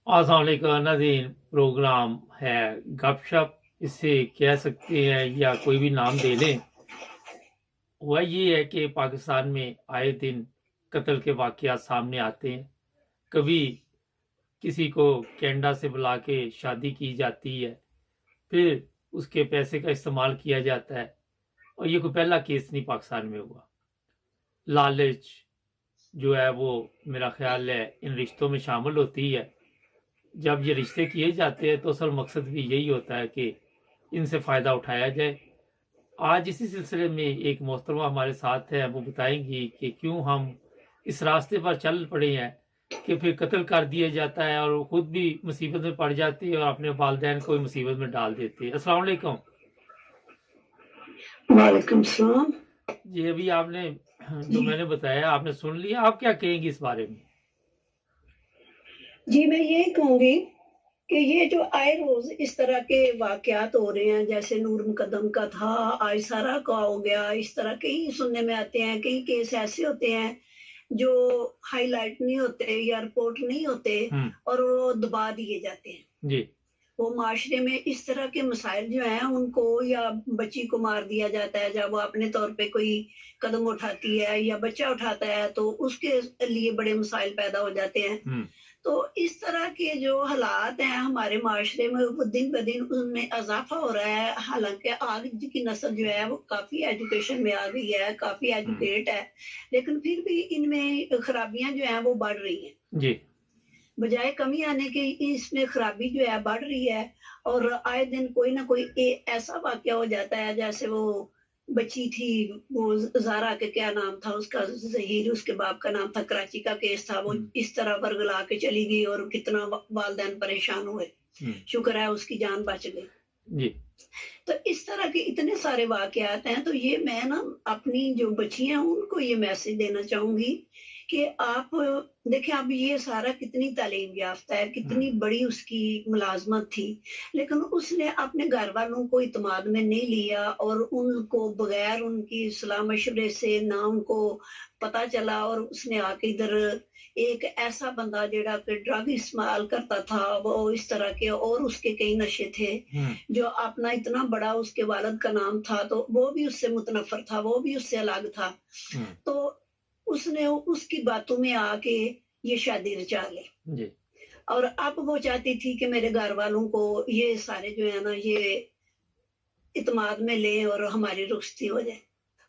अस्सलाम वालेकुम नाज़रीन। प्रोग्राम है गपशप, इसे कह सकते हैं या कोई भी नाम दे लें। हुआ ये है कि पाकिस्तान में आए दिन कत्ल के वाक़यात सामने आते हैं। कभी किसी को कनाडा से बुला के शादी की जाती है, फिर उसके पैसे का इस्तेमाल किया जाता है। और ये कोई पहला केस नहीं पाकिस्तान में हुआ। लालच जो है वो मेरा ख्याल है इन रिश्तों में शामिल होती है। जब ये रिश्ते किए जाते हैं तो असल मकसद भी यही होता है कि इनसे फ़ायदा उठाया जाए। आज इसी सिलसिले में एक मोहतरमा हमारे साथ है, वो बताएंगी कि क्यों हम इस रास्ते पर चल पड़े हैं कि फिर कत्ल कर दिया जाता है और खुद भी मुसीबत में पड़ जाती है और अपने वालिदैन को भी मुसीबत में डाल देती है। अस्सलाम वालेकुम। वालेकुम सलाम। जी, अभी आपने जो जी मैंने बताया आपने सुन लिया, आप क्या कहेंगी इस बारे में? जी, मैं यही कहूँगी कि ये जो आए रोज़ इस तरह के वाक़यात हो रहे हैं, जैसे नूर मुकद्दम का था, आज सारा का हो गया, इस तरह कई सुनने में आते हैं। कई केस ऐसे होते हैं जो हाइलाइट नहीं होते या रिपोर्ट नहीं होते हुँ, और वो दबा दिए जाते हैं। जी। वो माशरे में इस तरह के मसाइल जो हैं उनको या बच्ची को मार दिया जाता है जब वो अपने तौर पे कोई कदम उठाती है या बच्चा उठाता है तो उसके लिए बड़े मसाइल पैदा हो जाते हैं। हुँ, तो इस तरह के जो हालात हैं हमारे माशरे में वो दिन-ब-दिन उनमें इज़ाफ़ा हो रहा है। हालाँकि आज की नस्ल जो है वो काफ़ी एजुकेशन में आ गई है, काफ़ी हुँ, एजुकेट है, लेकिन फिर भी इनमें खराबियाँ जो हैं वो बढ़ रही हैं। जी। बजाय कमी आने के इसमें खराबी जो है बढ़ रही है और आए दिन कोई ना कोई ऐसा वाक्य हो जाता है जैसे वो बच्ची थी वो ज़ारा के क्या नाम था उसका ज़हीर उसके बाप का नाम था कराची का केस था वो हुँ, इस तरह वर्गला के चली गई और कितना वालदैन परेशान हुए। हुँ, शुक्र है उसकी जान बच गई। जी। तो इस तरह के इतने सारे वाक़यात हैं, तो ये मैं ना अपनी जो बच्ची हैं उनको ये मैसेज देना चाहूँगी कि आप देखिए अब ये सारा कितनी तालीम याफ़्ता है, हुँ, कितनी बड़ी उसकी मुलाज़मत थी, लेकिन उसने अपने घरवालों को इत्मीनान में नहीं लिया और उनको बगैर उनकी सलाह-मशवरे से ना उनको पता चला और उसने आके इधर एक ऐसा बंदा जेड़ा कि ड्रग इस्तेमाल करता था, वो इस तरह के और उसके कई नशे थे। हुँ, जो अपना इतना बड़ा उसके वालिद का नाम था, तो वो भी उससे मुतनफ़्फ़र था, वो भी उससे अलग था। हुँ, तो उसने उसकी बातों में आके ये शादी रचा ली जी। और अब वो चाहती थी कि मेरे घरवालों को ये सारे जो है ना, ये इत्मीनान में लें और हमारी रुख़्सती हो जाए।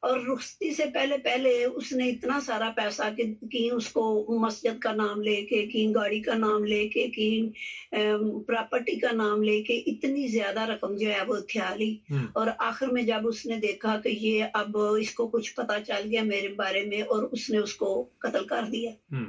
और रुख़्सती से पहले-पहले उसने इतना सारा पैसा कि उसको मस्जिद का नाम लेके, कि गाड़ी का नाम लेके, कि प्रॉपर्टी का नाम लेके इतनी ज़्यादा रकम जो है वो उठा ली हुँ, और आखिर में जब उसने देखा कि ये अब इसको कुछ पता चल गया मेरे बारे में और उसने उसको कत्ल कर दिया। हुँ,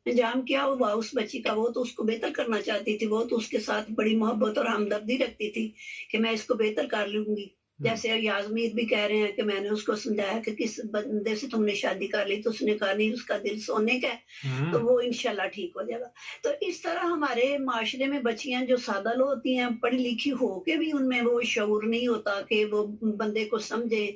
अंजाम क्या हुआ उस बच्ची का, वो तो उसको बेहतर करना चाहती थी, वो तो उसके साथ बड़ी मोहब्बत और हमदर्दी रखती थी कि मैं इसको बेहतर कर लूँगी। हुँ, जैसे याज़मीन भी कह रहे हैं कि मैंने उसको समझाया कि किस बंदे से तुमने शादी कर ली, तो उसने कहा नहीं उसका दिल सोने का है, तो हुँ, वो इंशाल्लाह ठीक हो जाएगा। तो इस तरह हमारे माशरे में बच्चियाँ जो सादा-लो होती हैं, पढ़ी-लिखी हो के भी उनमें वो शऊर नहीं होता कि वो बंदे को समझें,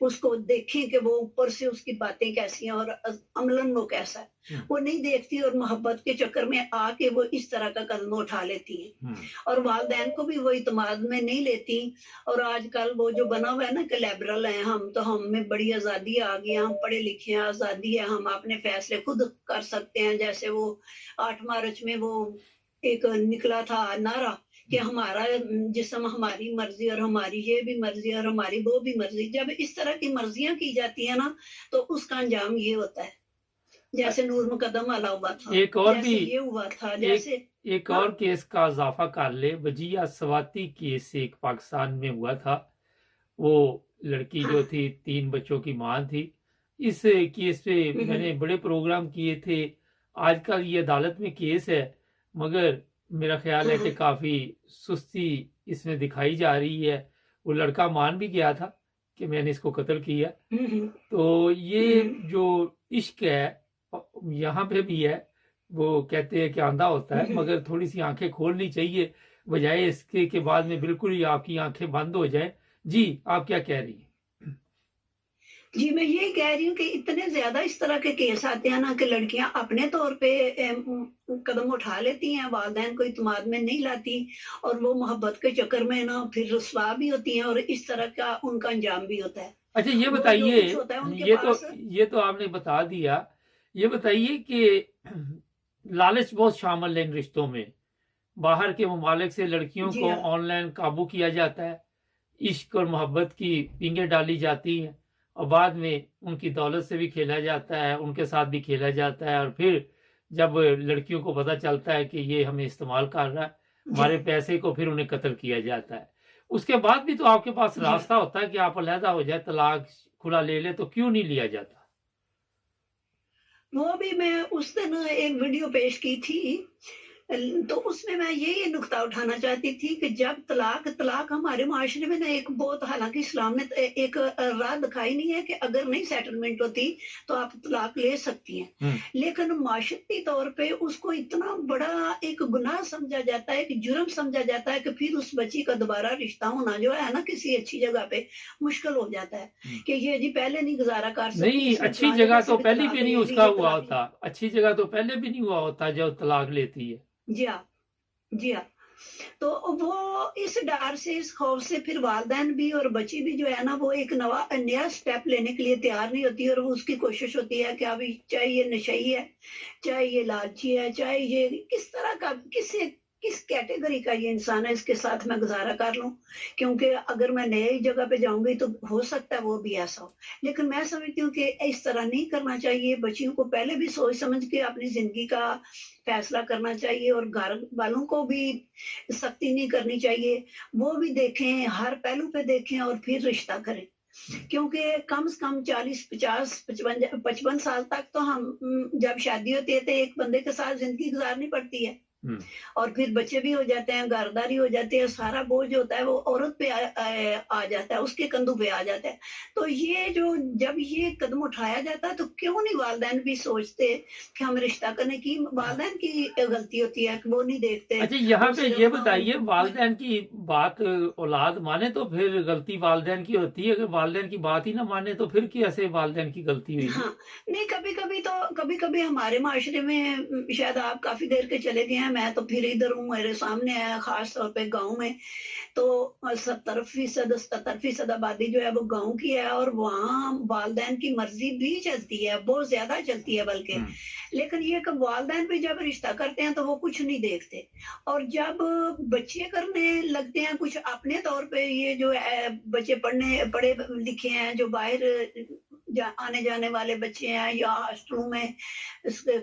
उसको देखें कि वो ऊपर से उसकी बातें कैसी हैं और अमलन वो कैसा है। हुँ, वो नहीं देखती और मोहब्बत के चक्कर में आके वो इस तरह का कदम उठा लेती हैं हुँ, और वालिदैन को भी वो इत्मीनान में नहीं लेती और आजकल वो जो बना हुआ है ना कि लिबरल हैं हम, तो हम में बड़ी आज़ादी आ गई है, हम पढ़े लिखे हैं, आज़ादी है, हम अपने फैसले खुद कर सकते हैं। जैसे वो 8 मार्च में वो एक निकला था नारा कि हुँ। हमारा जिस्म हमारी मर्ज़ी और हमारी ये भी मर्ज़ी और हमारी वो भी मर्ज़ी। जब इस तरह की मर्ज़ियाँ की जाती हैं ना, तो उसका अंजाम ये होता है। अ, जैसे नूर मुकद्दम वाला हुआ था, एक और भी जैसे ये हुआ था, एक जैसे एक हाँ, और केस का इज़ाफ़ा कर लें, वजीहा स्वाति केस एक पाकिस्तान में हुआ था। वो लड़की हाँ, जो थी 3 बच्चों की माँ थी। इस केस पे हुँ, हुँ, मैंने बड़े प्रोग्राम किए थे। आजकल ये अदालत में केस है, मगर मेरा ख़्याल हाँ, है कि हाँ, काफ़ी सुस्ती इसमें दिखाई जा रही है। वो लड़का मान भी गया था कि मैंने इसको कत्ल किया। हुँ, हुँ, तो ये हुँ, जो इश्क है यहाँ पे भी है। वो कहते हैं कि अंधा होता हुँ, है, हुँ। मगर थोड़ी-सी आँखें खोलनी चाहिए, बजाए इसके के बाद में बिल्कुल ही आपकी आँखें बंद हो जाएँ। जी, आप क्या कह रही हैं? जी, मैं यही कह रही हूँ कि इतने ज़्यादा इस तरह के केस आते हैं ना कि लड़कियाँ अपने तौर पे कदम उठा लेती हैं, वालिदैन को इत्मीनान में नहीं लाती और वो मोहब्बत के चक्कर में ना फिर रुसवा भी होती हैं और इस तरह का उनका अंजाम भी होता है। अच्छा ये वो जो बताइए, कुछ होता है उनके ये तो पास। ये तो आपने बता दिया। ये बताइए कि लालच बहुत शामिल है इन रिश्तों में। बाहर के ममालिक से लड़कियों जी को हाँ, ऑनलाइन काबू किया जाता है, इश्क और मोहब्बत की पींगें डाली जाती हैं और बाद में उनकी दौलत से भी खेला जाता है, उनके साथ भी खेला जाता है और फिर जब लड़कियों को पता चलता है कि ये हमें इस्तेमाल कर रहा है, जी, हमारे पैसे को, फिर उन्हें कत्ल किया जाता है। उसके बाद भी तो आपके पास जी। रास्ता होता है कि आप अलहदा हो जाए, तलाक खुला ले ले, तो क्यों नहीं लिया जाता? वो भी मैं उस दिन एक वीडियो पेश की थी। तो उसमें मैं यही नुकता उठाना चाहती थी कि जब तलाक तलाक हमारे माशरे में ना एक बहुत, हालांकि इस्लाम ने एक राह दिखाई नहीं है कि अगर नहीं सेटलमेंट होती तो आप तलाक ले सकती हैं, लेकिन माशरती तौर पे उसको इतना बड़ा एक गुनाह समझा जाता है, कि जुर्म समझा जाता है, कि फिर उस बच्ची का दोबारा रिश्ता होना जो है ना किसी अच्छी जगह पे मुश्किल हो जाता है कि ये जी पहले नहीं गुजारा कर सकती, नहीं, इसने अच्छी फलां जगह जगह से तो भी पहले तलाक भी नहीं ले ली, उसका ये हुआ तलाक होता, अच्छी जगह तो पहले भी नहीं हुआ होता जब तलाक लेती है। जी हाँ, जी हाँ। तो वो इस डर से, इस खौफ से फिर वालिदैन भी और बच्ची भी जो है ना वो एक नया स्टेप लेने के लिए तैयार नहीं होती और वो उसकी कोशिश होती है कि अभी चाहे ये नशई है, चाहे ये लालची है, चाहे ये किस तरह का, किस कैटेगरी का ये इंसान है, इसके साथ मैं गुजारा कर लूं, क्योंकि अगर मैं नई जगह पे जाऊंगी तो हो सकता है वो भी ऐसा हो। लेकिन मैं समझती हूँ कि इस तरह नहीं करना चाहिए। बच्चियों को पहले भी सोच समझ के अपनी जिंदगी का फैसला करना चाहिए और घर वालों को भी सख्ती नहीं करनी चाहिए। वो भी देखें, हर पहलू पे देखें और फिर रिश्ता करें। क्योंकि कम से कम 40, 50, 55 55 साल तक तो हम जब शादी होती है तो एक बंदे के साथ ज़िंदगी गुज़ारनी पड़ती है। और फिर बच्चे भी हो जाते हैं, घरदारी हो जाती है, सारा बोझ होता है वो औरत पे आ जाता है, उसके कंधों पे आ जाता है। तो ये जो जब ये कदम उठाया जाता है तो क्यों नहीं वालिदैन भी सोचते कि हम रिश्ता करने की, वालिदैन की गलती होती है कि वो नहीं देखते। अच्छा यहाँ वो पे सिर्फ ये ना बताइए, उनको वालिदैन की बात औलाद माने तो फिर गलती वालिदैन की होती है, अगर वालिदैन की बात ही ना माने तो फिर कैसे वालिदैन की गलती हुई? हाँ, नहीं कभी-कभी हमारे माशरे में शायद आप काफ़ी देर के चले गए हैं, मैं तो फिर इधर हूँ, मेरे सामने है, ख़ास तौर पे गाँव में। तो 70% 77% आबादी जो है वो गाँव की है और वहाँ वालिदैन की मर्ज़ी भी चलती है, बहुत ज़्यादा चलती है बल्कि। लेकिन ये कि वालिदैन भी जब रिश्ता करते हैं तो वो कुछ नहीं देखते और जब बच्चे करने लगते हैं कुछ अपने तौर पे, ये जो है बच्चे पढ़े लिखे हैं, जो बाहर आने जाने वाले बच्चे हैं या हॉस्टलों में,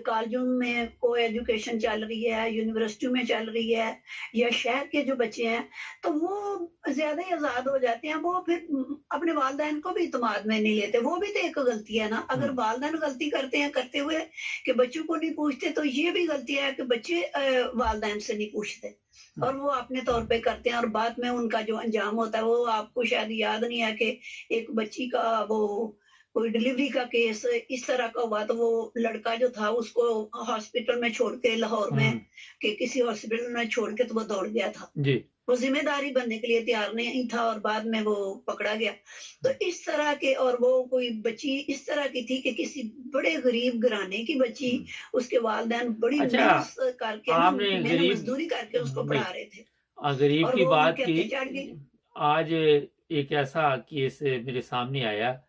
कॉलेजों में को एजुकेशन चल रही है, यूनिवर्सिटी में चल रही है, या शहर के जो बच्चे हैं, तो वो ज्यादा ही आजाद हो जाते हैं। वो फिर अपने वालिदैन को भी इत्मीनान में नहीं लेते। वो भी तो एक गलती है ना। अगर वालिदैन गलती करते हैं करते हुए कि बच्चों को नहीं पूछते, तो ये भी गलती है कि बच्चे वालिदैन से नहीं पूछते और वो अपने तौर पे करते हैं और बाद में उनका जो अंजाम होता है वो आपको शायद याद नहीं है कि एक बच्ची का वो कोई डिलीवरी का केस इस तरह का हुआ, तो वो लड़का जो था उसको हॉस्पिटल में छोड़ के, लाहौर में कि किसी हॉस्पिटल में छोड़ के तो वो दौड़ गया था। जी। वो जिम्मेदारी बनने के लिए तैयार नहीं था और बाद में वो पकड़ा गया। तो इस तरह के, और वो कोई बच्ची इस तरह की थी कि किसी बड़े गरीब घराने की बच्ची, उसके वालिदैन बड़ी अच्छा, मेहनत करके ना, आपने मेहनत गरीब, मजदूरी करके उसको नहीं, पढ़ा रहे थे गरीब और की वो बात उनके की। हत्थे चढ़ गई। आज एक ऐसा केस मेरे सामने आया,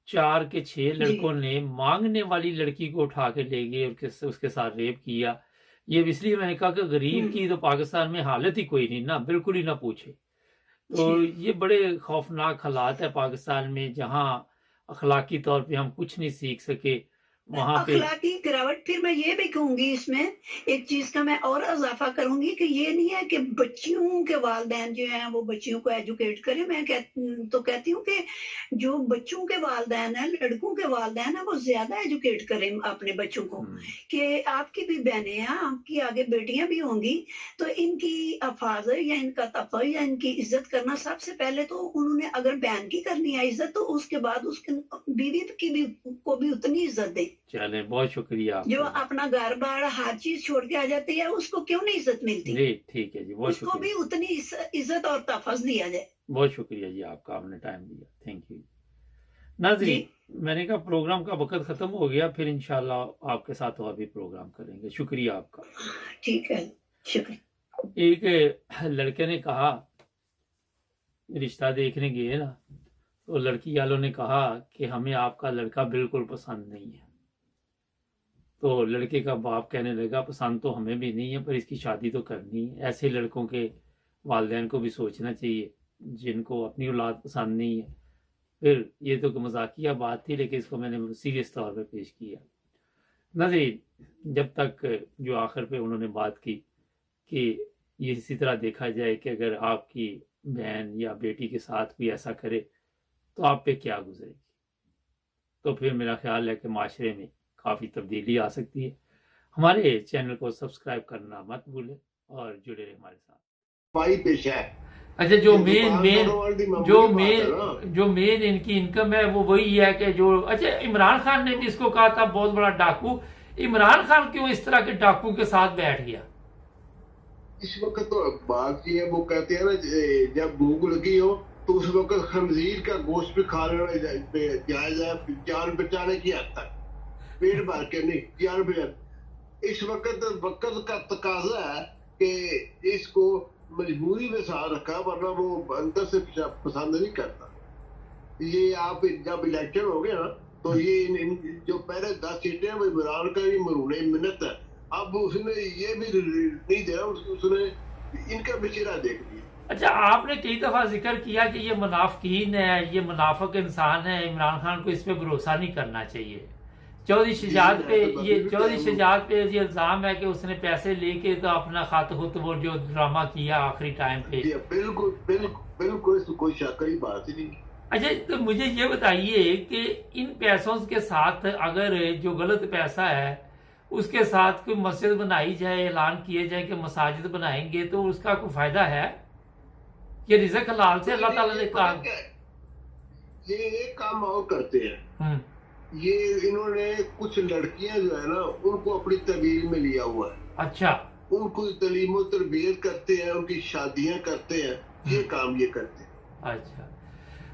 4 के 6 जी, लड़कों ने मांगने वाली लड़की को उठा के ले गए और उसके साथ रेप किया। ये इसलिए मैंने कहा कि गरीब हुँ, की तो पाकिस्तान में हालत ही कोई नहीं ना, बिल्कुल ही ना पूछे। जी। तो ये बड़े खौफनाक हालात है पाकिस्तान में, जहाँ अखलाकी तौर पे हम कुछ नहीं सीख सके, वहां पे। अखलाकी गिरावट, फिर मैं ये भी कहूँगी इसमें, एक चीज़ का मैं और इज़ाफ़ा करूँगी कि ये नहीं है कि बच्चियों के वालिदैन जो हैं वो बच्चियों को एजुकेट करें। मैं तो कहती हूँ कि जो बच्चों के वालिदैन हैं, लड़कों के वालिदैन हैं, वो ज़्यादा एजुकेट करें अपने बच्चों को, कि आपकी भी बहनें हैं, आपकी आगे बेटियाँ भी होंगी, तो इनकी हिफाज़त या इनका तफ़्फ़ुज़ या इनकी इज़्ज़त करना, सबसे पहले तो उन्होंने अगर बहन की करनी है इज़्ज़त, तो उसके बाद उसके बीवी की भी को भी उतनी इज़्ज़त दें। चले, बहुत शुक्रिया जो आपका। अपना घर-बार हर चीज़ छोड़ के आ जाती है, उसको क्यों नहीं इज़्ज़त मिलती? जी, ठीक है जी, बहुत उसको शुक्रिया। भी उतनी इज़्ज़त और तफ़्फ़ुज़ दिया जाए। बहुत शुक्रिया जी आपका, आपने टाइम दिया। Thank you. नाजरीन, जी, मैंने कहा प्रोग्राम का वक्त खत्म हो गया, फिर इंशाल्लाह आपके साथ और भी प्रोग्राम करेंगे। शुक्रिया आपका। ठीक है, शुक्रिया। एक लड़के ने कहा, रिश्ता देखने गए ना, तो लड़की वालों ने कहा कि हमें आपका लड़का बिल्कुल पसंद नहीं है। तो लड़के का बाप कहने लगा पसंद तो हमें भी नहीं है, पर इसकी शादी तो करनी है। ऐसे लड़कों के वालिदैन को भी सोचना चाहिए जिनको अपनी औलाद पसंद नहीं है। फिर ये तो मजाकिया बात थी, लेकिन इसको मैंने सीरियस तौर पे पेश किया। नाज़रीन, जब तक जो आखिर पे उन्होंने बात की कि ये इसी तरह देखा जाए कि अगर आपकी बहन या बेटी के साथ कोई ऐसा करे तो आप पे क्या गुजरेगी, तो फिर मेरा ख्याल है कि माशरे में काफ़ी तब्दीली आ सकती है। हमारे चैनल को सब्सक्राइब करना मत भूलें और जुड़े रहे हमारे साथ। भाई पेश है। अच्छा, जो ये मेन मेन दुकानदारों वाली जो मामूली बात है ना। मेन जो मेन इनकी इनकम है वो वही है कि जो, अच्छा, इमरान खान ने भी इसको कहा था बहुत बड़ा डाकू। इमरान खान क्यों इस तरह के डाकू के साथ बैठ गया? इस वक्त तो बात ये है, वो कहते हैं ना, जब भूख लगी हो तो उस वक्त खंजीर का गोश्त भी खा लेना जायज है, जान बचाने की हद तक, पेट भर के नहीं, जान बचाने। इस वक्त का तकाजा है कि इसको मजबूरी में साथ रखा, वरना वो अंदर से पसंद नहीं करता। ये आप जब इलेक्शन हो गया ना, तो ये जो पहले 10 सीटें हैं वो इमरान का ही मरूने मिन्नत है। अब उसने ये भी नहीं दिया, उसने इनका भी चेहरा देख लिया। अच्छा, आपने कई दफा जिक्र किया कि ये मुनाफिकीन है, ये मुनाफिक इंसान है, इमरान खान को इस पे भरोसा नहीं करना चाहिए। चौधरी शजात पे ये इल्जाम है कि उसने पैसे लेके तो अपना खातहत वो जो ड्रामा किया आखिरी टाइम पे। बिल्कुल बिल्कुल बिल्कुल, इसमें कोई शक की बात ही नहीं। अच्छा, तो मुझे ये बताइए कि इन पैसों के साथ अगर जो गलत पैसा है उसके साथ कोई मस्जिद बनाई जाए, ऐलान किए जाए कि मसाजिद बनाएंगे, तो उसका कोई फायदा है? ये रिज़्क हलाल से अल्लाह ताला ने कहा। ये एक काम और करते हैं, ये इन्होंने कुछ लड़कियां जो है ना उनको अपनी तबीर में लिया हुआ है। अच्छा, उनको तलीम तरबियत करते हैं, उनकी शादियां करते हैं, ये काम ये करते हैं। अच्छा,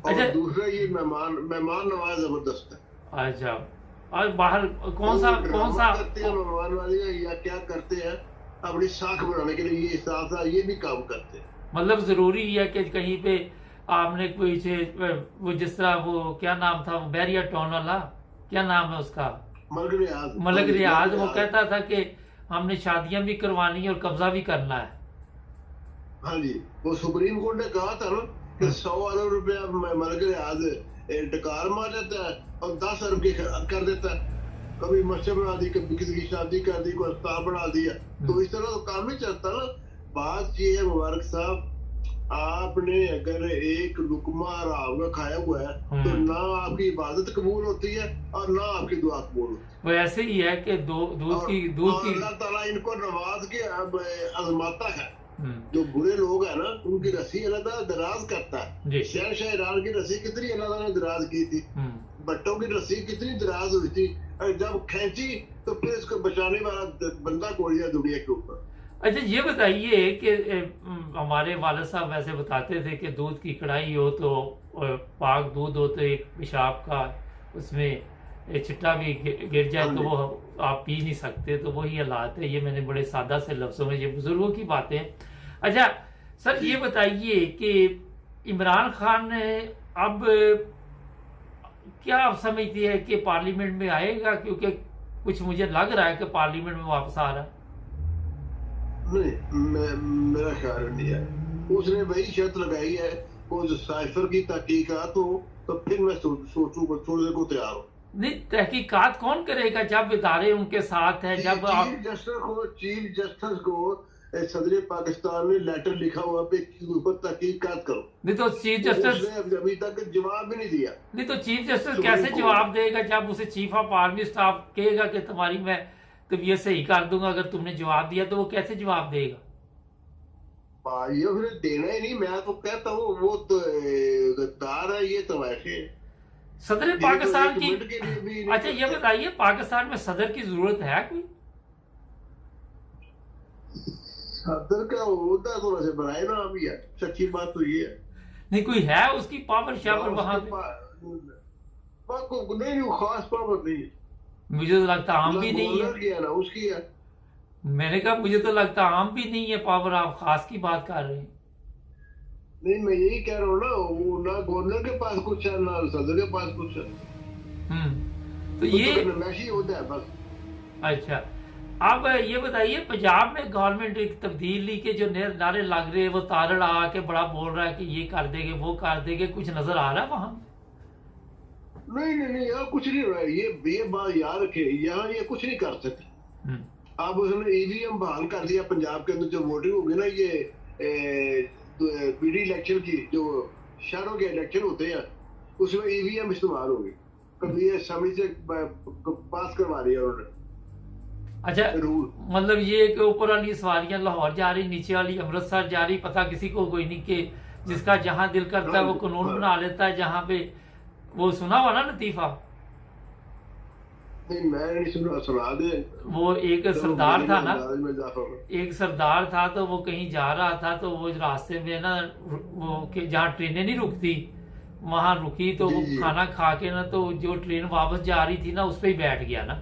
और अच्छा, दूसरा ये मेहमान नवाज जबरदस्त है। अच्छा। और बाहर कौन सा करते हैं मेहमान नवाजी, या क्या करते हैं अपनी साख बनाने के लिए, ये साथ साथ ये भी काम करते हैं। मतलब जरूरी है कि कहीं पे आपने कोई वो जिस तरह वो क्या नाम था, वो बैरिया टाउन वाला, क्या नाम है उसका, मलक रियाज, वो कहता था कि हमने शादियां भी करवानी है और कब्जा भी करना है। हाँ जी, वो सुप्रीम कोर्ट ने कहा था ना कि 100 अरब रुपया मलक रियाज डकार मार देता है और 10 अरब की कर देता है। कभी मस्जिद बना दी, कभी किसी की शादी कर दी, कोई अस्पताल बना दिया, तो इस तरह तो काम नहीं चलता ना। बात ये है मुबारक साहब, आपने अगर एक लुकमा हराम का खाया हुआ है तो ना आपकी इबादत कबूल होती है और ना आपकी दुआ कबूल होती है। वो ऐसे ही है कि दूध की अल्लाह ताला इनको नवाज के आजमाता है। जो बुरे लोग है ना उनकी रस्सी अल्लाह ताला दराज करता है। शहनशाह ईरान की रस्सी कितनी अल्लाह ताला ने दराज की थी, भट्टों की रस्सी कितनी दराज हुई थी, जब खींची तो फिर इसको बचाने वाला बंदा कोई है दुनिया के ऊपर। अच्छा, ये बताइए कि हमारे वालिद साहब वैसे बताते थे कि दूध की कढ़ाई हो तो पाक दूध हो तो एक पेशाब का उसमें छिट्टा भी गिर जाए तो वो आप पी नहीं सकते, तो वही हालात है। ये मैंने बड़े सादा से लफ्जों में, ये बुजुर्गों की बातें। अच्छा सर, ये बताइए कि इमरान खान ने अब क्या आप समझती है कि पार्लियामेंट में आएगा? क्योंकि कुछ मुझे लग रहा है कि पार्लियामेंट में वापस आ रहा है। नहीं, मेरा ख्याल नहीं है। उसने वही शर्त लगाई है वो जो साइफर की तहकीकात हो, तो फिर मैं सोचूंगा, छोड़ने को तैयार हूँ। नहीं, तहकीकात कौन करेगा जब इदारे उनके साथ है? जब चीफ जस्टिस को सदर पाकिस्तान ने लेटर लिखा हुआ पे ऊपर तहकीकात करो। नहीं तो चीफ जस्टिस अभी तक जवाब भी नहीं दिया। नहीं तो चीफ जस्टिस कैसे जवाब देगा जब उसे चीफ ऑफ आर्मी स्टाफ कहेगा कि तुम्हारी मैं तबीयत सही कर दूंगा? अगर तुमने जवाब दिया तो वो कैसे जवाब देगा? ये फिर देना ही नहीं। मैं तो कहता हूँ वो तो गद्दार है, ये तो ऐसे सदर पाकिस्तान की। अच्छा, ये बताइए पाकिस्तान में सदर की जरूरत है कोई? सदर का होता तो वैसे बनाए ना अभी है, सच्ची बात तो ये है। नहीं, कोई है उसकी पावर शावर वहां पे? नहीं, वो खास पावर नहीं है। मुझे तो लगता आम भी नहीं गवर्नर है। की है ना, उसकी है। मैंने कहा मुझे तो लगता आम भी नहीं है पावर, आप खास की बात कर रहे हैं। नहीं, मैं यही कह रहा हूँ ना, वो ना गवर्नर के पास कुछ है ना सदर के पास कुछ है। तो वो ये तो नमैशी होता है बस। अच्छा, आप ये बताइए, पंजाब में गवर्नमेंट एक तब्दीली के जो नारे लग रहे हैं, वो तारड़ आके बड़ा बोल रहा है कि ये कर देंगे वो कर देंगे, कुछ नजर आ रहा है वहां? नहीं नहीं नहीं, यहाँ कुछ नहीं हो रहा है। ये बात याद रखे, यहाँ ये कुछ नहीं कर सकते। हम्म, अब उसने ईवीएम बहाल कर दिया पंजाब के अंदर, जो वोटिंग होगी ना, ये पीडी इलेक्शन की, जो शहरों के इलेक्शन होते हैं, उसमें ईवीएम इस्तेमाल होगी। कभी ये सभी से पास करवा रही है उन्होंने अच्छा, रूल। मतलब ये कि ऊपर वाली सवारियां लाहौर जा रही, नीचे वाली अमृतसर जा रही, पता किसी को कोई नहीं, कि जिसका जहां दिल करता है वो कानून हाँ। बना लेता है जहां पे। वो सुना हुआ ना लतीफा, नहीं मैं नहीं सुना, सुना दे। वो एक चलो, सरदार मेरे था ना, अंदाज में इजाफा होगा। एक सरदार था, तो वो कहीं जा रहा था, तो वो रास्ते में ना, वो जहाँ ट्रेनें नहीं रुकती वहां रुकी, तो वो जी, जी। खाना खा के ना, तो जो ट्रेन वापस जा रही थी ना, उस पर ही बैठ गया ना।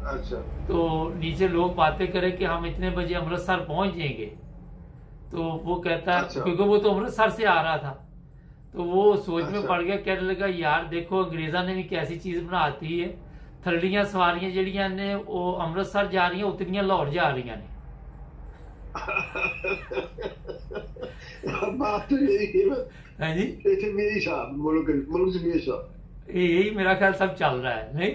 अच्छा तो नीचे लोग बातें करें कि हम इतने बजे अमृतसर पहुंच जाएंगे, तो वो कहता है, अच्छा। क्योंकि वो तो अमृतसर से आ रहा था, तो वो सोच में अच्छा। पड़ गया, कहने लगा यार देखो अंग्रेजा ने भी कैसी चीज बनाती है, थर्लियां सवारियां जड़ियां ने वो अमृतसर जा रही हैं, उतनियां लाहौर जा रही ने। बात तो यही है ना, है जी, इसे भी यही साहब मुल्क से भी यही साहब, यही मेरा ख्याल सब चल रहा है नहीं।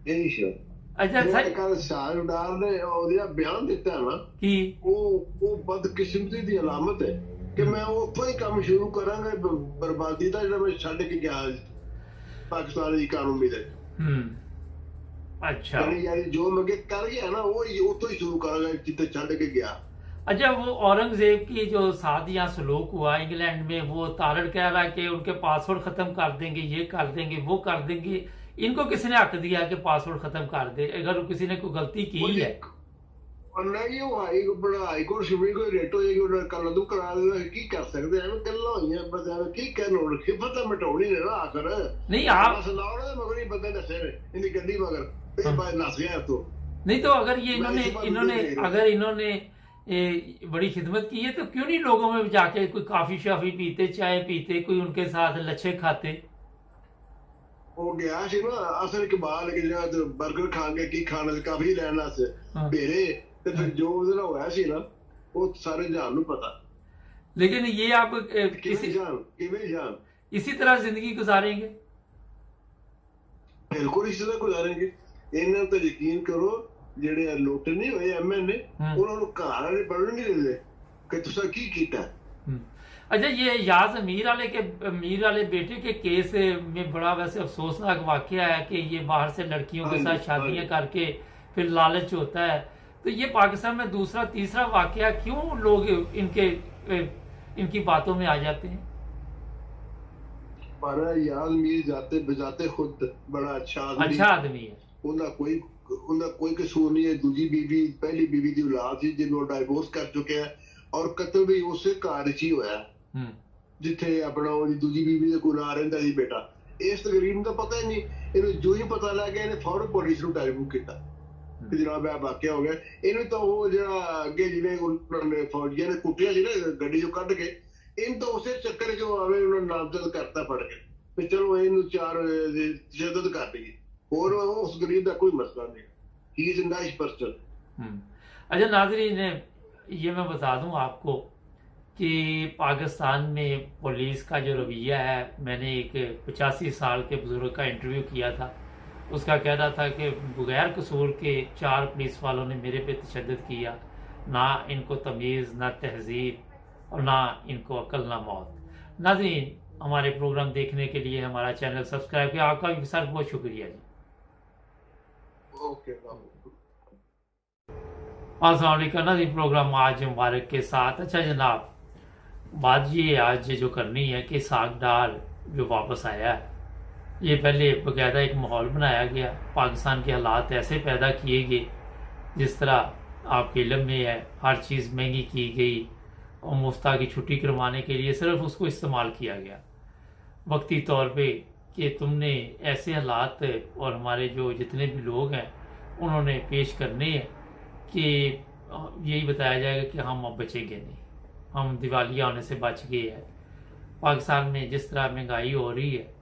यही साहब। अच्छा ਜਿਹੜਾ सर ਕੱਲ ਸ਼ਾਹਰਦਾਰ ਨੇ ਉਹਦਾ ਬਿਆਨ ਦਿੱਤਾ ਹੈ ਨਾ, कि ਉਹ ਬਦਕਿਸਮਤੀ ਦੀ ਅਲਾਮਤ ਹੈ ਕਿ ਮੈਂ ਉੱਥੋਂ ਹੀ ਕੰਮ ਸ਼ੁਰੂ ਕਰਾਂਗਾ। ਬਰਬਾਦੀ ਦਾ ਜਿਹੜਾ ਮੈਂ ਛੱਡ ਕੇ ਗਿਆ ਪਾਕਿਸਤਾਨ ਦੀ ਇਕਾਨਮੀ ਦੇ, अच्छा ਯਾਨੀ ਜੋ ਮੈਂ ਅੱਗੇ ਕਰ ਗਿਆ ਨਾ, ਉਹ ਉੱਥੋਂ ਹੀ ਸ਼ੁਰੂ ਕਰਾਂਗਾ ਜਿੱਥੇ ਛੱਡ ਕੇ ਗਿਆ। अच्छा, वो औरंगजेब की जो साथ यहाँ सलूक हुआ इंग्लैंड में, वो तारड़ कह रहा है कि उनके पासवर्ड खत्म कर देंगे, ये कर देंगे वो कर देंगे। इनको किसने हक दिया कि पासवर्ड खत्म कर दे? अगर किसी ने कोई गलती की है, और नहीं वो high court supreme court rate हो जाएगी, उन्होंने कल अदू करा देगा, की कर सकते हैं गल्लां होईयां, बस एवें की कहन, हुण खिफत तां मिटाउणी ने ना आखिर। नहीं आप बस लाओ ना, मगर ये बंदे नसे ने इनकी गड्डी मगर, ये हाँ। बात नस गया तो। नहीं तो अगर ये मैं इन्होंने इस बात इन्होंने को देख रहा हूं। अगर इन्होंने बड़ी खिदमत की है, तो क्यों नहीं लोगों में जाके कोई काफी शाफी पीते, चाय पीते, कोई उनके साथ लच्छे खाते? ਉਹ ਗਿਆ ਸੀ ਨਾ ਅਸਲ ਇਕਬਾਲ ਕਿ ਜਿਹੜਾ ਤੇ 버ਗਰ ਖਾਣਗੇ, ਕੀ ਖਾਣਾ ਸੀ, ਕਾਫੀ ਲੈਣ ਵਾਸਤੇ हाँ। ਭੇਰੇ, ਤੇ ਫਿਰ ਜੋ ਉਹਦੇ ਨਾਲ ਹੋਇਆ ਸੀ ਨਾ, ਉਹ ਸਾਰੇ ਜਹਾਨ ਨੂੰ ਪਤਾ। लेकिन ये आप ਕਿਵੇਂ ਜਾਣ इसी तरह जिंदगी गुजारेंगे? ਬਿਲਕੁਲ ਇਸੇ ਤਰ੍ਹਾਂ ਗੁਜ਼ਾरेंगे। ਇਹਨਾਂ ਤੇ ਯਕੀਨ ਕਰੋ, ਜਿਹੜੇ ਲੋਟ ਨਹੀਂ ਹੋਏ ਐਮਐਨਏ, ਉਹਨਾਂ ਨੂੰ ਘਰ ਵਾਲੇ ਪੜਨ ਨਹੀਂ ਦਿੰਦੇ ਕਿ ਤੁਸੀਂ ਕੀ ਕੀਤਾ। अच्छा, ये याज मीर वाले बेटे के केस में बड़ा वैसे अफसोसनाक वाकया है कि ये बाहर से लड़कियों के साथ शादियां करके फिर लालच होता है। तो ये पाकिस्तान में दूसरा तीसरा वाकया, क्यों लोग इनकी बातों में आ जाते हैं? पर याज मीर जाते बजाते खुद बड़ा अच्छा आदमी है, उनका कोई कसूर नहीं है। दूजी बीवी पहली बीवी की औलाद थी, जिन्होंने डाइवोर्स कर चुके हैं, और कत्ल भी उसे घर च ही होया जिथे अपना दूजी बीवी का कोई ना रहिंदा सी बेटा। इस गरीब का पता ही नहीं, इन्हें जो ही पता लग गया, इन्हें फौरन पुलिस को टेलीफोन किया कि जनाब यह वाकया हो गया। इन्हें तो वो जो अगे जिन्हें उन्होंने फौजिया ने कुटिया सी ना गड्डी चो कढ़ के, इन तो उस चक्कर चो आवे उन्होंने नामजद करता फड़ के भी चलो इन चार तशद्दुद कर दी, और उस गरीब का कोई मसला नहीं। He is a nice person. अच्छा नाज़रीन, ये मैं बता दूं आपको कि पाकिस्तान में पुलिस का जो रवैया है, मैंने एक 85 साल के बुजुर्ग का इंटरव्यू किया था, उसका कहना था कि बगैर कसूर के 4 पुलिस वालों ने मेरे पे तशद्दुद किया, ना इनको तमीज़, ना तहजीब, और ना इनको अक्ल, ना मौत। नाज़रीन, हमारे प्रोग्राम देखने के लिए हमारा चैनल सब्सक्राइब किया, आपका भी सर बहुत शुक्रिया जी। ओके अस्सलाम नाज़रीन, प्रोग्राम आज मुबारक के साथ। अच्छा जनाब, बात ये आज जो करनी है कि सागडार जो वापस आया है, ये पहले बाकायदा एक माहौल बनाया गया, पाकिस्तान के हालात ऐसे पैदा किए गए जिस तरह आपके इल्म में है, हर चीज़ महंगी की गई, और मुफ्ता की छुट्टी करवाने के लिए सिर्फ उसको इस्तेमाल किया गया। वक्ती तौर पे कि तुमने ऐसे हालात और हमारे जो जितने भी लोग हैं उन्होंने पेश करने हैं कि यही बताया जाएगा कि हम अब बचेंगे नहीं, हम दिवालिया होने से बच गए हैं। पाकिस्तान में जिस तरह महंगाई हो रही है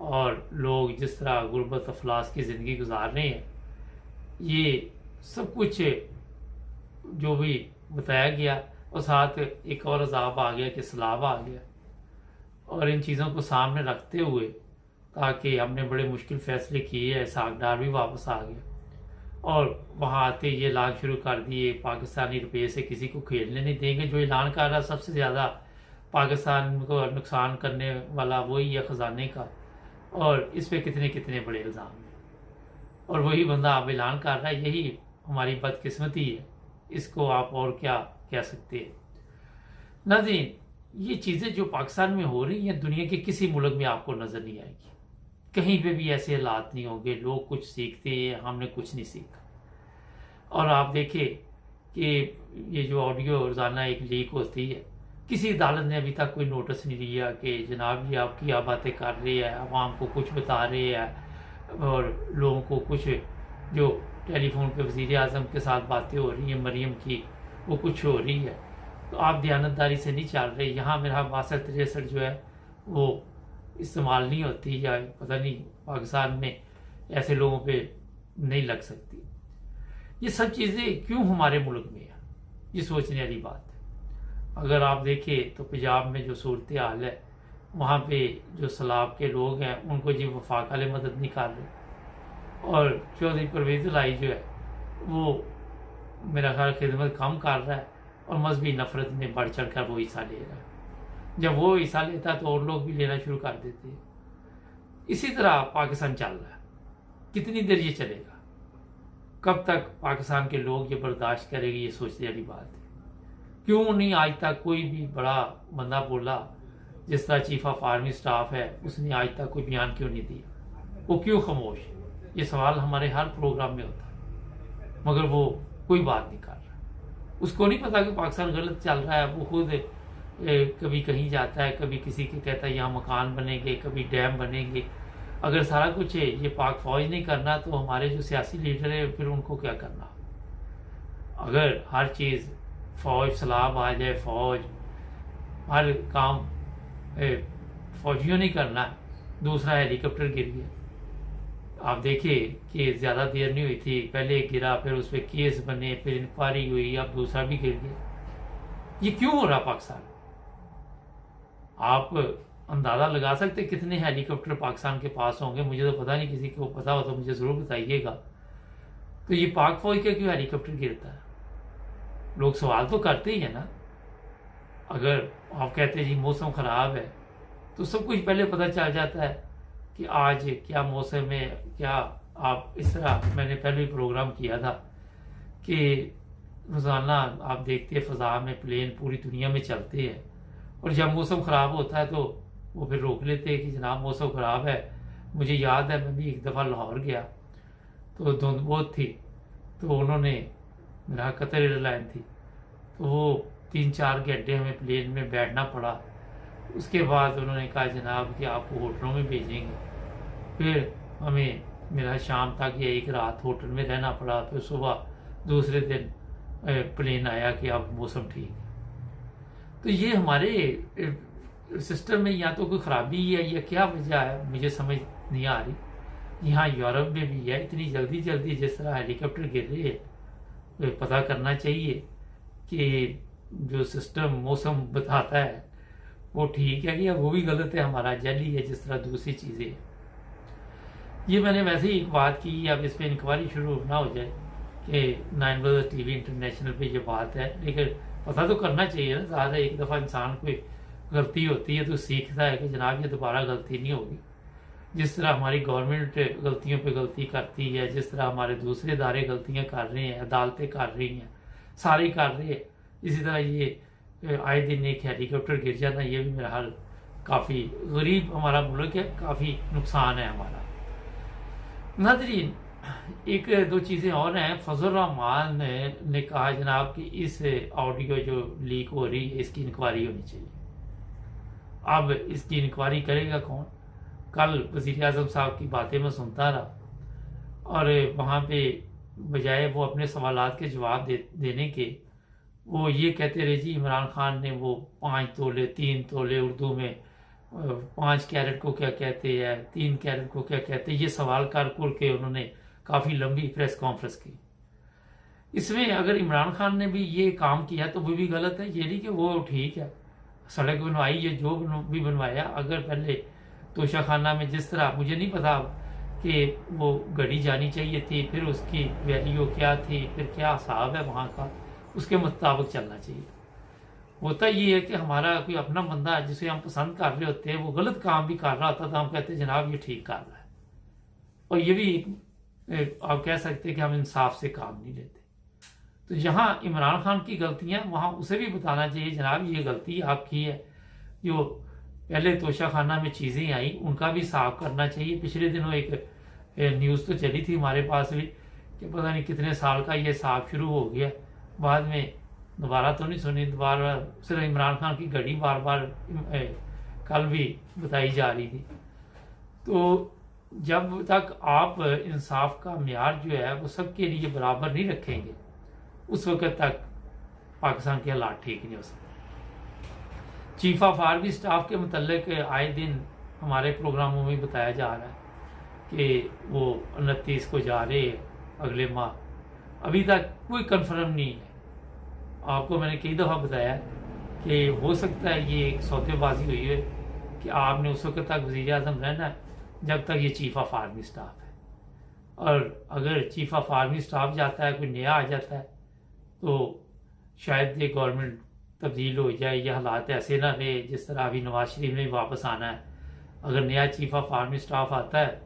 और लोग जिस तरह गुर्बत अफलास की ज़िंदगी गुजार रहे हैं, ये सब कुछ जो भी बताया गया और साथ एक और अजाब आ गया कि सैलाब आ गया, और इन चीज़ों को सामने रखते हुए ताकि हमने बड़े मुश्किल फैसले किए हैं, सागदार भी वापस आ गया और वहाँ आते ये ऐलान शुरू कर दिए पाकिस्तानी रुपये से किसी को खेलने नहीं देंगे। जो ऐलान कर रहा सबसे ज़्यादा पाकिस्तान को नुकसान करने वाला वही है ख़जाने का, और इस पर कितने कितने बड़े इल्ज़ाम हैं, और वही बंदा अब ऐलान कर रहा है। यही हमारी बदकिस्मती है, इसको आप और क्या कह सकते हैं। नाज़रीन, ये चीज़ें जो पाकिस्तान में हो रही हैं दुनिया के किसी मुल्क में आपको नज़र नहीं आएगी, कहीं पे भी ऐसे हालात नहीं होंगे। लोग कुछ सीखते हैं, हमने कुछ नहीं सीखा। और आप देखें कि ये जो ऑडियो रोज़ाना एक लीक होती है, किसी अदालत ने अभी तक कोई नोटिस नहीं लिया कि जनाब ये आप क्या बातें कर रहे हैं, आवाम को कुछ बता रहे हैं और लोगों को कुछ जो टेलीफोन पे वज़ीर आज़म के साथ बातें हो रही हैं मरीम की, वो कुछ हो रही है, तो आप दयानतदारी से नहीं चल रहे। यहाँ मेरा 62-63 जो है वो इस्तेमाल नहीं होती, या पता नहीं पाकिस्तान में ऐसे लोगों पे नहीं लग सकती। ये सब चीज़ें क्यों हमारे मुल्क में है, ये सोचने वाली बात है। अगर आप देखें तो पंजाब में जो सूरत हाल है, वहाँ पे जो सैलाब के लोग हैं उनको जी वफाक वाले मदद नहीं कर रहे, और चौधरी परवेज़ लाई जो है वो मेरा ख्याल खिदमत कम कर रहा है और मजहबी नफरत में बढ़ चढ़ कर वो हिस्सा ले रहा है। जब वो हिस्सा लेता है तो और लोग भी लेना शुरू कर देते हैं। इसी तरह पाकिस्तान चल रहा है, कितनी देर ये चलेगा, कब तक पाकिस्तान के लोग ये बर्दाश्त करेंगे, ये सोचने वाली बात है। क्यों नहीं आज तक कोई भी बड़ा बंदा बोला, जिस तरह चीफ ऑफ आर्मी स्टाफ है उसने आज तक कोई बयान क्यों नहीं दिया, वो क्यों खामोश है? ये सवाल हमारे हर प्रोग्राम में होता है, मगर वो कोई बात नहीं कर रहा। उसको नहीं पता कि पाकिस्तान गलत चल रहा है। वो खुद कभी कहीं जाता है, कभी किसी के कहता है यहाँ मकान बनेंगे, कभी डैम बनेंगे। अगर सारा कुछ है ये पाक फौज नहीं करना तो हमारे जो सियासी लीडर है फिर उनको क्या करना? अगर हर चीज़ फौज सैलाब आ जाए, फौज हर काम फौजियों नहीं करना, दूसरा हेलीकॉप्टर गिर गया। आप देखिए कि ज़्यादा देर नहीं हुई थी, पहले गिरा, फिर उस पर केस बने, फिर इंक्वायरी हुई, अब दूसरा भी गिर गया। ये क्यों हो रहा पाकिस्तान? आप अंदाज़ा लगा सकते कितने हेलीकॉप्टर पाकिस्तान के पास होंगे? मुझे तो पता नहीं, किसी को पता हो तो मुझे ज़रूर बताइएगा। तो ये पाक फौज का क्यों हेलीकॉप्टर गिरता है? लोग सवाल तो करते ही है ना। अगर आप कहते हैं जी मौसम ख़राब है तो सब कुछ पहले पता चल जाता है कि आज क्या मौसम है, क्या आप इस तरह मैंने पहले भी प्रोग्राम किया था कि रोज़ाना आप देखते हैं फ़ज़ा में प्लेन पूरी दुनिया में चलते हैं, और जब मौसम ख़राब होता है तो वो फिर रोक लेते हैं कि जनाब मौसम ख़राब है। मुझे याद है मैं भी एक दफ़ा लाहौर गया तो धुंध बहुत थी, तो उन्होंने, मेरा कतर एयरलाइन थी, तो वो 3-4 घंटे हमें प्लेन में बैठना पड़ा। उसके बाद उन्होंने कहा जनाब कि आपको होटलों में भेजेंगे। फिर हमें मेरा शाम तक या एक रात होटल में रहना पड़ा, फिर सुबह दूसरे दिन प्लेन आया कि अब मौसम ठीक है। तो ये हमारे सिस्टम में या तो कोई ख़राबी है या क्या वजह है, मुझे समझ नहीं आ रही। यहाँ यूरोप में भी है, इतनी जल्दी जल्दी जिस तरह हेलीकॉप्टर गिर रहे हैं, तो पता करना चाहिए कि जो सिस्टम मौसम बताता है वो ठीक है या वो भी गलत है, हमारा जली है जिस तरह दूसरी चीज़ें हैं। ये मैंने वैसे ही एक बात की, अब इस पर इंक्वायरी शुरू ना हो जाए कि 9 बजे टीवी इंटरनेशनल पे ये बात है, लेकिन पता तो करना चाहिए ना। ज़्यादा एक दफ़ा इंसान कोई गलती होती है तो सीखता है कि जनाब ये दोबारा गलती नहीं होगी। जिस तरह हमारी गवर्नमेंट गलतियों पे गलती करती है, जिस तरह हमारे दूसरे इदारे गलतियाँ कर रहे हैं, अदालतें कर रही हैं, सारे कर रहे हैं, इसी तरह ये आए दिन एक हेलीकॉप्टर गिर जाना, ये भी मेरा हाल काफ़ी गरीब हमारा मुल्क है, काफ़ी नुकसान है हमारा। नाज़रीन, एक दो चीज़ें और हैं। फजल रहमान ने कहा जनाब कि इस ऑडियो जो लीक हो रही है इसकी इंक्वायरी होनी चाहिए। अब इसकी इंक्वायरी करेगा कौन? कल वज़ीर आज़म साहब की बातें मैं सुनता रहा और वहाँ पे बजाय वो अपने सवालात के जवाब देने के वो ये कहते रहे जी इमरान खान ने वो 5 तोले 3 तोले उर्दू में 5 कैरेट को क्या कहते हैं 3 कैरेट को क्या कहते हैं, ये सवाल कर के उन्होंने काफ़ी लंबी प्रेस कॉन्फ्रेंस की। इसमें अगर इमरान खान ने भी ये काम किया तो वो भी गलत है, ये नहीं कि वो ठीक है, सड़क बनवाई है जो भी बनवाया। अगर पहले तोशाखाना में जिस तरह, मुझे नहीं पता कि वो घड़ी जानी चाहिए थी, फिर उसकी वैल्यू क्या थी, फिर क्या हिसाब है वहाँ का, उसके मुताबिक चलना चाहिए। होता ये है कि हमारा कोई अपना बंदा जिसे हम पसंद कर रहे होते हैं वो गलत काम भी कर रहा होता तो हम कहते जनाब ये ठीक कर रहा है, और ये भी आप कह सकते हैं कि हम इंसाफ से काम नहीं लेते। तो जहाँ इमरान खान की गलतियाँ वहाँ उसे भी बताना चाहिए जनाब ये गलती आपकी है। जो पहले तोशाखाना में चीज़ें आई उनका भी साफ करना चाहिए। पिछले दिनों एक न्यूज़ तो चली थी हमारे पास भी कि पता नहीं कितने साल का ये साफ शुरू हो गया, बाद में दोबारा तो नहीं सुनी, दोबारा सिर्फ इमरान खान की घड़ी बार बार कल भी बताई जा रही थी। तो जब तक आप इंसाफ का म्यार जो है वो सबके लिए बराबर नहीं रखेंगे उस वक्त तक पाकिस्तान के हालात ठीक नहीं हो सकते। चीफ ऑफ आर्मी स्टाफ के मुतल्लिक आए दिन हमारे प्रोग्रामों में बताया जा रहा है कि वो 29 को जा रहे हैं अगले माह, अभी तक कोई कंफर्म नहीं है। आपको मैंने कई दफ़ा बताया कि हो सकता है ये एक सौदेबाजी हुई है कि आपने उस वक्त तक वज़ीर आज़म रहना है जब तक ये चीफ ऑफ आर्मी स्टाफ है, और अगर चीफ ऑफ आर्मी स्टाफ जाता है, कोई नया आ जाता है तो शायद ये गवर्नमेंट तब्दील हो जाए या हालात ऐसे ना रहे जिस तरह अभी नवाज शरीफ ने वापस आना है। अगर नया चीफ ऑफ आर्मी स्टाफ आता है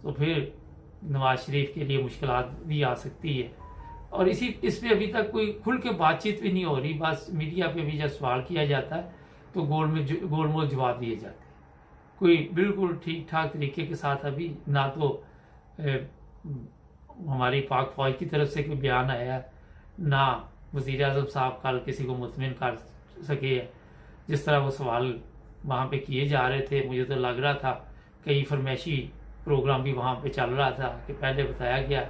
तो फिर नवाज शरीफ के लिए मुश्किलात भी आ सकती है। और इस पे अभी तक कोई खुल के बातचीत भी नहीं हो रही, बस मीडिया पे भी जब सवाल किया जाता है तो गोलमोल जवाब दिए जाते हैं। कोई बिल्कुल ठीक ठाक तरीके के साथ अभी ना तो हमारी पाक फौज की तरफ से कोई बयान आया, ना वज़ीर आज़म साहब कल किसी को मुतमिन कर सके। जिस तरह वो सवाल वहाँ पे किए जा रहे थे, मुझे तो लग रहा था कई फरमाइशी प्रोग्राम भी वहाँ पे चल रहा था कि पहले बताया गया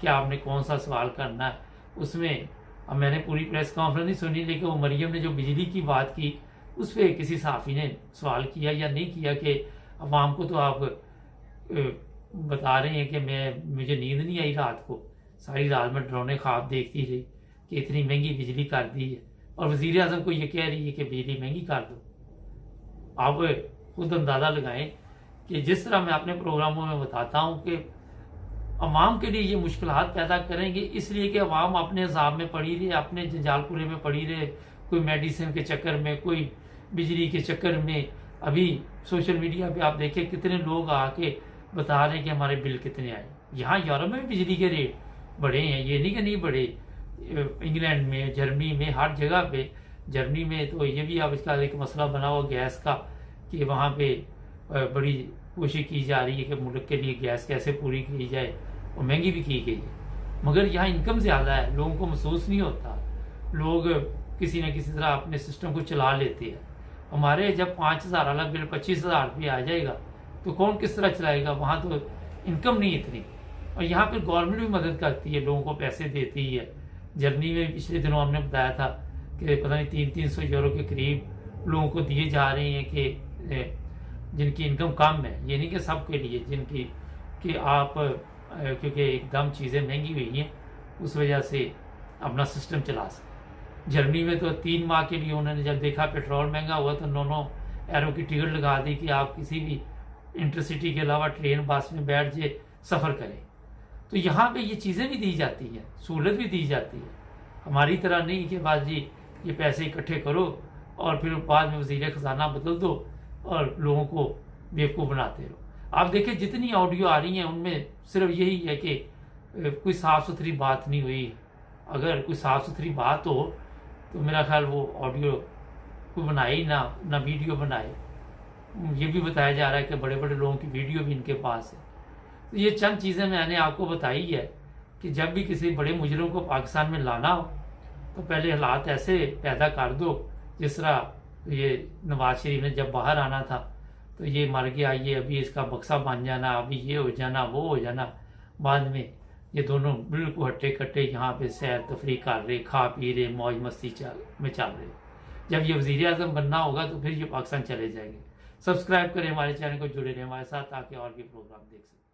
कि आपने कौन सा सवाल करना है। उसमें अब मैंने पूरी प्रेस कॉन्फ्रेंस नहीं सुनी, लेकिन वो मरियम ने जो बिजली की बात की उस पर किसी सहाफ़ी ने सवाल किया या नहीं किया कि अवाम को तो आप बता रहे हैं कि मुझे नींद नहीं आई रात को, सारी रात में डरावने ख्वाब देखती रही कि इतनी महंगी बिजली कर दी है, और वज़ीर आज़म को ये कह रही है कि बिजली महंगी कर दो। आप खुद अंदाज़ा लगाएं कि जिस तरह मैं अपने प्रोग्रामों में बताता हूँ कि अवाम के लिए ये मुश्किलात पैदा करेंगे, इसलिए कि अवाम अपने अजाब में पड़ी रहे, अपने जंजालपुरे में पड़ी रहे, कोई मेडिसिन के चक्कर में, कोई बिजली के चक्कर में। अभी सोशल मीडिया पे आप देखें कितने लोग आके बता रहे हैं कि हमारे बिल कितने आए। यहाँ यूरोप में भी बिजली के रेट बढ़े हैं, ये नहीं कि नहीं बढ़े, इंग्लैंड में, जर्मनी में, हर जगह पे। जर्मनी में तो ये भी अब इसका एक मसला बना हुआ गैस का कि वहाँ पे बड़ी कोशिश की जा रही है कि मुल्क के लिए गैस कैसे पूरी की जाए, और महंगी भी की गई है। मगर यहाँ इनकम ज़्यादा है, लोगों को महसूस नहीं होता, लोग किसी न किसी तरह अपने सिस्टम को चला लेते हैं। हमारे जब 5,000 वाला बिल 25,000 रुपये आ जाएगा तो कौन किस तरह चलाएगा, वहाँ तो इनकम नहीं इतनी। और यहाँ पर गवर्नमेंट भी मदद करती है, लोगों को पैसे देती है। जर्मनी में पिछले दिनों हमने बताया था कि पता नहीं 300 यूरो के करीब लोगों को दिए जा रहे हैं कि जिनकी इनकम कम है, ये नहीं कि सबके लिए, जिनकी कि आप क्योंकि एकदम चीज़ें महंगी हुई हैं उस वजह से अपना सिस्टम चला सकें। जर्मनी में तो 3 माह के लिए उन्होंने जब देखा पेट्रोल महंगा हुआ तो 9 एरो की टिकट लगा दी कि आप किसी भी इंटरसिटी के अलावा ट्रेन बस में बैठ जाए, सफ़र करें। तो यहाँ पे ये चीज़ें भी दी जाती हैं, सहूलत भी दी जाती है। हमारी तरह नहीं कि बात जी ये पैसे इकट्ठे करो और फिर बाद में वज़ीर ख़जाना बदल दो और लोगों को बेवकूफ़ बनाते रहो। आप देखें जितनी ऑडियो आ रही हैं उनमें सिर्फ यही है कि कोई साफ़ सुथरी बात नहीं हुई। अगर कोई साफ़ सुथरी बात हो तो मेरा ख्याल वो ऑडियो कोई बनाए ना वीडियो बनाए। ये भी बताया जा रहा है कि बड़े बड़े लोगों की वीडियो भी इनके पास है। तो ये चंद चीज़ें मैंने आपको बताई है कि जब भी किसी बड़े मुजरिम को पाकिस्तान में लाना हो तो पहले हालात ऐसे पैदा कर दो जिस तरह ये नवाज शरीफ ने जब बाहर आना था तो ये मर गया, ये अभी इसका बक्सा बन जाना, अभी ये हो जाना, वो हो जाना। बाद में ये दोनों बिल्कुल हट्टे कट्टे यहाँ पे सैर तफरी कर रहे, खा पी रहे, मौज मस्ती में चल रहे। जब ये वज़ीर आज़म बनना होगा तो फिर ये पाकिस्तान चले जाएंगे। सब्सक्राइब करें हमारे चैनल को, जुड़े रहें हमारे साथ ताकि और भी प्रोग्राम देख सकें।